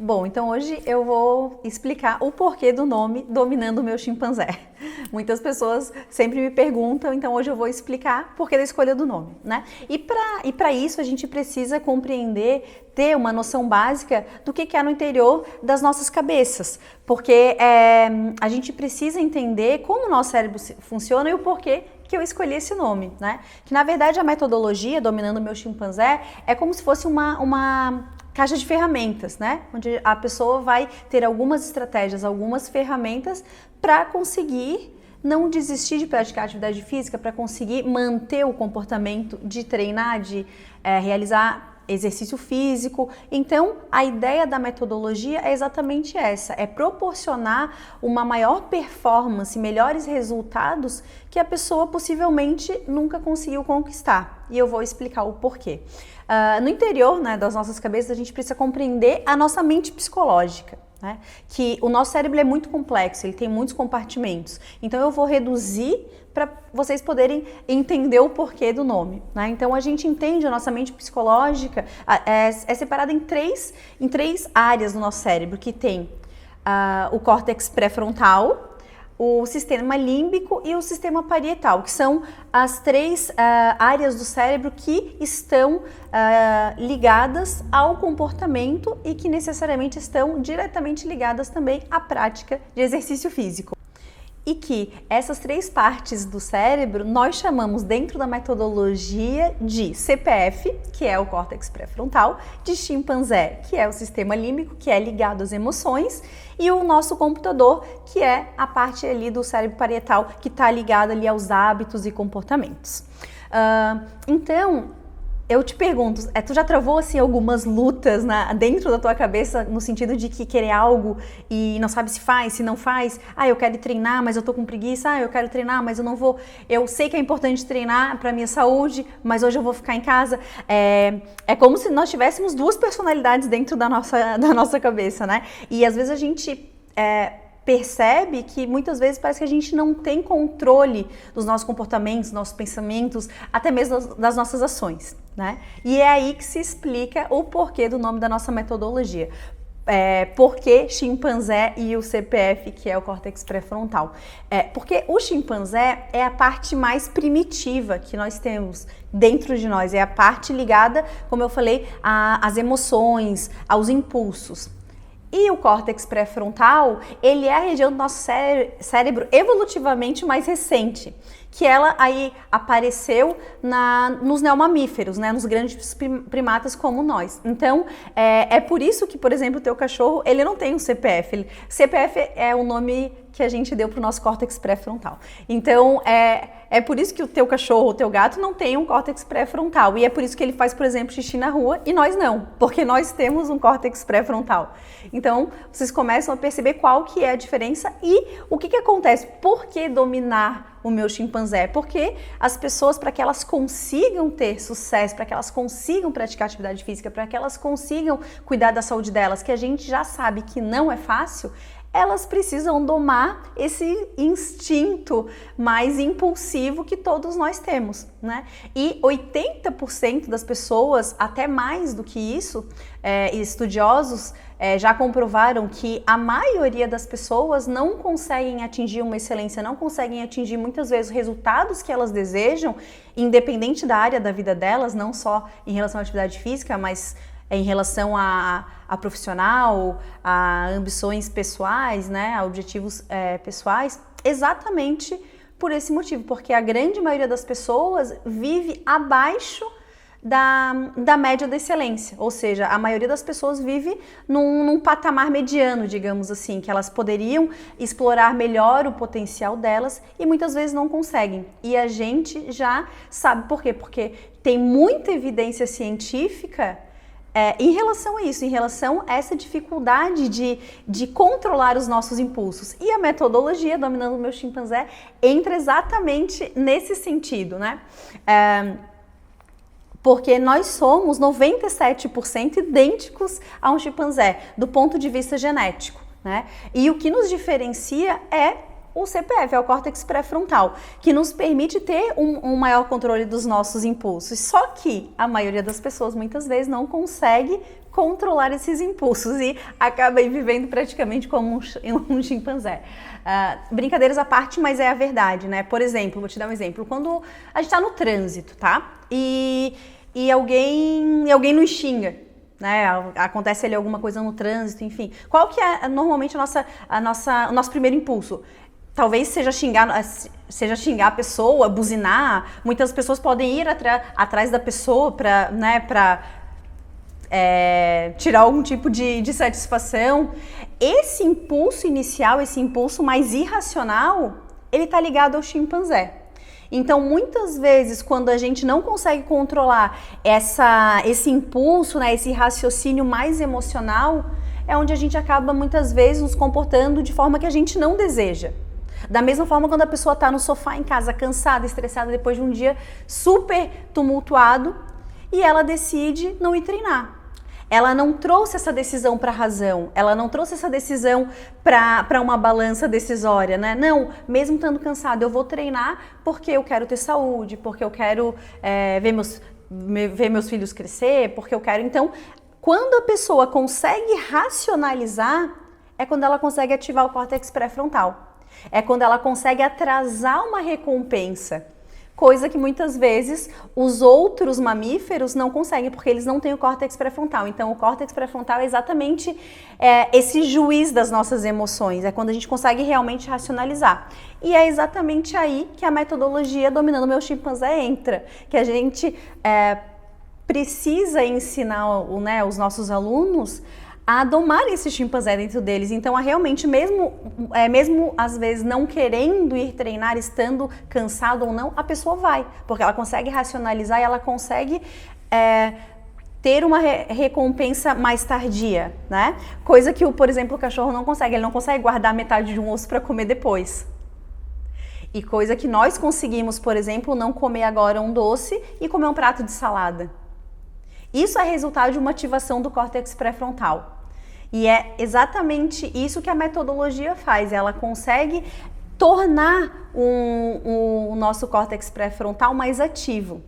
Bom, então hoje eu vou explicar o porquê do nome Dominando o Meu Chimpanzé. Muitas pessoas sempre me perguntam, então hoje eu vou explicar o porquê da escolha do nome, né? E para isso a gente precisa compreender, ter uma noção básica do que há no interior das nossas cabeças, porque a gente precisa entender como o nosso cérebro funciona e o porquê que eu escolhi esse nome, né? Que na verdade a metodologia Dominando o Meu Chimpanzé é como se fosse uma caixa de ferramentas, né? Onde a pessoa vai ter algumas estratégias, algumas ferramentas para conseguir não desistir de praticar atividade física, para conseguir manter o comportamento de treinar, de realizar exercício físico. Então, a ideia da metodologia é exatamente essa, é proporcionar uma maior performance, melhores resultados que a pessoa possivelmente nunca conseguiu conquistar. E eu vou explicar o porquê. No interior, né, das nossas cabeças, a gente precisa compreender a nossa mente psicológica. Né? Que o nosso cérebro é muito complexo, ele tem muitos compartimentos. Então eu vou reduzir para vocês poderem entender o porquê do nome. Né? Então a gente entende a nossa mente psicológica é separada em três áreas do nosso cérebro, que tem o córtex pré-frontal, o sistema límbico e o sistema parietal, que são as três áreas do cérebro que estão ligadas ao comportamento e que necessariamente estão diretamente ligadas também à prática de exercício físico. E que essas três partes do cérebro nós chamamos dentro da metodologia de CPF, que é o córtex pré-frontal, de chimpanzé, que é o sistema límbico, que é ligado às emoções, e o nosso computador, que é a parte ali do cérebro parietal, que está ligado ali aos hábitos e comportamentos. Então, eu te pergunto, tu já travou assim algumas lutas dentro da tua cabeça no sentido de que querer algo e não sabe se faz, se não faz? Eu quero treinar, mas eu tô com preguiça. Eu quero treinar, mas eu não vou. Eu sei que é importante treinar para minha saúde, mas hoje eu vou ficar em casa. É como se nós tivéssemos duas personalidades dentro da nossa cabeça, né? E às vezes a gente percebe que muitas vezes parece que a gente não tem controle dos nossos comportamentos, dos nossos pensamentos, até mesmo das nossas ações, né? E é aí que se explica o porquê do nome da nossa metodologia. Por que chimpanzé e o CPF, que é o córtex pré-frontal? Porque o chimpanzé é a parte mais primitiva que nós temos dentro de nós, é a parte ligada, como eu falei, às emoções, aos impulsos. E o córtex pré-frontal, ele é a região do nosso cérebro evolutivamente mais recente, que ela aí apareceu nos neomamíferos, né, nos grandes primatas como nós. Então, é por isso que, por exemplo, o teu cachorro, ele não tem um CPF. CPF é o nome que a gente deu para o nosso córtex pré-frontal. Então, é por isso que o teu cachorro, o teu gato não tem um córtex pré-frontal. E é por isso que ele faz, por exemplo, xixi na rua e nós não, porque nós temos um córtex pré-frontal. Então, vocês começam a perceber qual que é a diferença e o que acontece. Por que dominar o meu chimpanzé? Porque as pessoas, para que elas consigam ter sucesso, para que elas consigam praticar atividade física, para que elas consigam cuidar da saúde delas, que a gente já sabe que não é fácil, elas precisam domar esse instinto mais impulsivo que todos nós temos, né? E 80% das pessoas, até mais do que isso, estudiosos já comprovaram que a maioria das pessoas não conseguem atingir uma excelência, não conseguem atingir muitas vezes os resultados que elas desejam, independente da área da vida delas, não só em relação à atividade física, mas em relação a profissional, a ambições pessoais, né, a objetivos pessoais, exatamente por esse motivo, porque a grande maioria das pessoas vive abaixo da média da excelência, ou seja, a maioria das pessoas vive num patamar mediano, digamos assim, que elas poderiam explorar melhor o potencial delas e muitas vezes não conseguem. E a gente já sabe por quê, porque tem muita evidência científica em relação a isso, em relação a essa dificuldade de controlar os nossos impulsos. E a metodologia Dominando o Meu Chimpanzé entra exatamente nesse sentido, né? Porque nós somos 97% idênticos a um chimpanzé, do ponto de vista genético, né? E o que nos diferencia é o CPF, é o córtex pré-frontal, que nos permite ter um maior controle dos nossos impulsos. Só que a maioria das pessoas muitas vezes não consegue controlar esses impulsos e acaba aí vivendo praticamente como um chimpanzé. Brincadeiras à parte, mas é a verdade, né? Por exemplo, vou te dar um exemplo. Quando a gente está no trânsito, tá? E alguém nos xinga, né? Acontece ali alguma coisa no trânsito, enfim. Qual que é normalmente o nosso primeiro impulso? Talvez seja xingar a pessoa, buzinar. Muitas pessoas podem ir atrás da pessoa para, né, tirar algum tipo de satisfação. Esse impulso inicial, esse impulso mais irracional, ele está ligado ao chimpanzé. Então, muitas vezes, quando a gente não consegue controlar esse impulso, né, esse raciocínio mais emocional, é onde a gente acaba muitas vezes nos comportando de forma que a gente não deseja. Da mesma forma, quando a pessoa está no sofá em casa, cansada, estressada, depois de um dia super tumultuado, e ela decide não ir treinar. Ela não trouxe essa decisão para a razão, ela não trouxe essa decisão para uma balança decisória, né? Não, mesmo estando cansada, eu vou treinar porque eu quero ter saúde, porque eu quero ver meus filhos crescer, porque eu quero... Então, quando a pessoa consegue racionalizar, é quando ela consegue ativar o córtex pré-frontal. É quando ela consegue atrasar uma recompensa, coisa que muitas vezes os outros mamíferos não conseguem, porque eles não têm o córtex pré-frontal. Então, o córtex pré-frontal é exatamente esse juiz das nossas emoções, é quando a gente consegue realmente racionalizar. E é exatamente aí que a metodologia Dominando Meu Chimpanzé entra, que a gente precisa ensinar, né, os nossos alunos a domar esse chimpanzé dentro deles. Então, realmente, mesmo às vezes não querendo ir treinar, estando cansado ou não, a pessoa vai, porque ela consegue racionalizar e ela consegue ter uma recompensa mais tardia, né? Coisa que, por exemplo, o cachorro não consegue. Ele não consegue guardar metade de um osso para comer depois. E coisa que nós conseguimos, por exemplo, não comer agora um doce e comer um prato de salada. Isso é resultado de uma ativação do córtex pré-frontal. E é exatamente isso que a metodologia faz. Ela consegue tornar o nosso córtex pré-frontal mais ativo.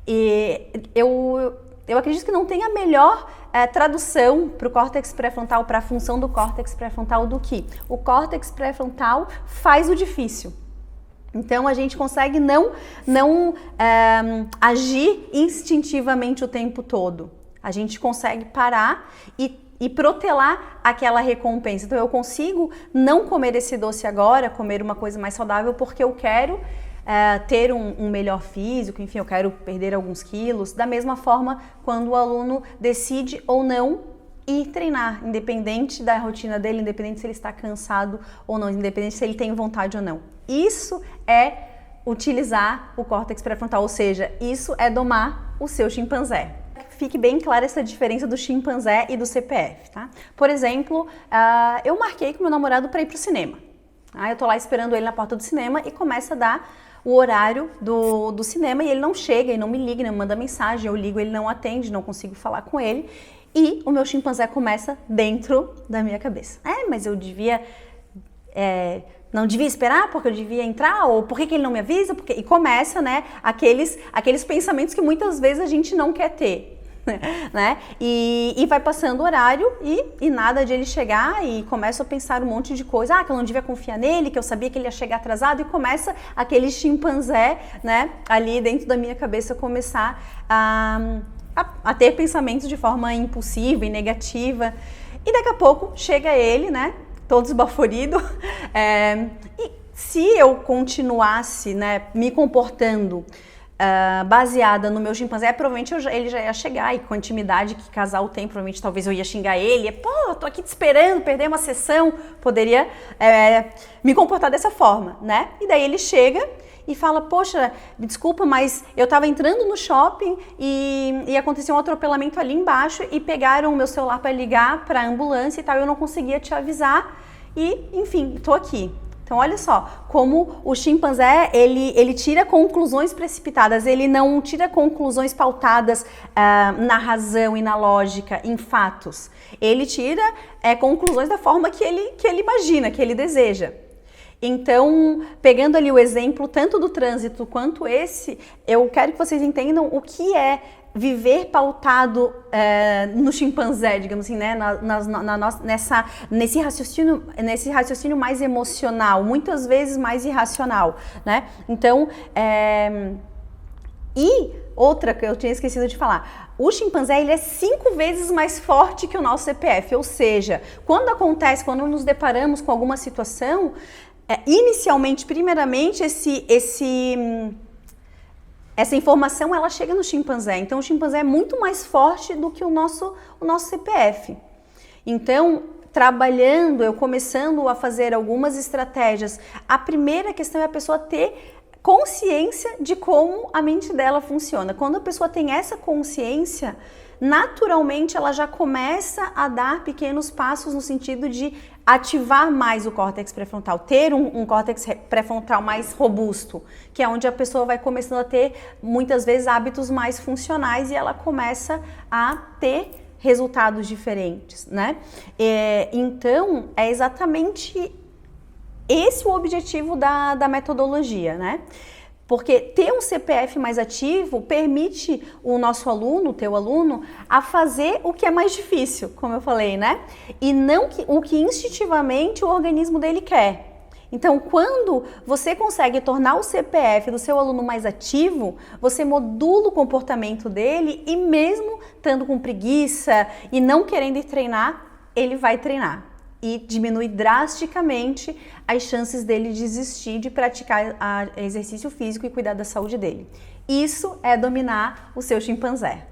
E eu acredito que não tem a melhor tradução para o córtex pré-frontal, para a função do córtex pré-frontal, do que o córtex pré-frontal faz o difícil. Então, a gente consegue não agir instintivamente o tempo todo. A gente consegue parar e protelar aquela recompensa. Então, eu consigo não comer esse doce agora, comer uma coisa mais saudável, porque eu quero ter um melhor físico, enfim, eu quero perder alguns quilos. Da mesma forma, quando o aluno decide ou não ir treinar, independente da rotina dele, independente se ele está cansado ou não, independente se ele tem vontade ou não. Isso é utilizar o córtex pré-frontal, ou seja, isso é domar o seu chimpanzé. Fique bem clara essa diferença do chimpanzé e do CPF, tá? Por exemplo, eu marquei com meu namorado para ir para o cinema. Eu tô lá esperando ele na porta do cinema e começa a dar o horário do cinema e ele não chega, e não me liga, não me manda mensagem, eu ligo, ele não atende, não consigo falar com ele. E o meu chimpanzé começa dentro da minha cabeça. Mas eu devia... não devia esperar porque eu devia entrar? Ou por que ele não me avisa? E começa, né, aqueles pensamentos que muitas vezes a gente não quer ter. Né? E vai passando o horário e nada de ele chegar, e começo a pensar um monte de coisa, que eu não devia confiar nele, que eu sabia que ele ia chegar atrasado, e começa aquele chimpanzé, né, ali dentro da minha cabeça começar a ter pensamentos de forma impulsiva e negativa, e daqui a pouco chega ele, né, todo esbaforido, e se eu continuasse, né, me comportando baseada no meu chimpanzé, provavelmente ele já ia chegar, e com a intimidade que casal tem, provavelmente talvez eu ia xingar ele, tô aqui te esperando, perder uma sessão, poderia me comportar dessa forma, né? E daí ele chega e fala, poxa, me desculpa, mas eu tava entrando no shopping e aconteceu um atropelamento ali embaixo e pegaram o meu celular para ligar para a ambulância e tal, eu não conseguia te avisar e, enfim, tô aqui. Então, olha só, como o chimpanzé, ele tira conclusões precipitadas, ele não tira conclusões pautadas na razão e na lógica, em fatos. Ele tira conclusões da forma que ele imagina, que ele deseja. Então, pegando ali o exemplo tanto do trânsito quanto esse, eu quero que vocês entendam o que é viver pautado no chimpanzé, digamos assim, né? Nesse raciocínio mais emocional, muitas vezes mais irracional, né? Então, e outra que eu tinha esquecido de falar, o chimpanzé ele é 5 vezes mais forte que o nosso CPF, ou seja, quando nos deparamos com alguma situação, inicialmente, primeiramente, essa informação ela chega no chimpanzé, então o chimpanzé é muito mais forte do que o nosso CPF. Então, eu começando a fazer algumas estratégias, a primeira questão é a pessoa ter consciência de como a mente dela funciona. Quando a pessoa tem essa consciência, naturalmente ela já começa a dar pequenos passos no sentido de ativar mais o córtex pré-frontal, ter um córtex pré-frontal mais robusto, que é onde a pessoa vai começando a ter, muitas vezes, hábitos mais funcionais e ela começa a ter resultados diferentes, né? Então, é exatamente esse o objetivo da metodologia, né? Porque ter um CPF mais ativo permite o nosso aluno, o teu aluno, a fazer o que é mais difícil, como eu falei, né? E não o que instintivamente o organismo dele quer. Então, quando você consegue tornar o CPF do seu aluno mais ativo, você modula o comportamento dele e mesmo estando com preguiça e não querendo ir treinar, ele vai treinar. E diminui drasticamente as chances dele desistir de praticar exercício físico e cuidar da saúde dele. Isso é dominar o seu chimpanzé.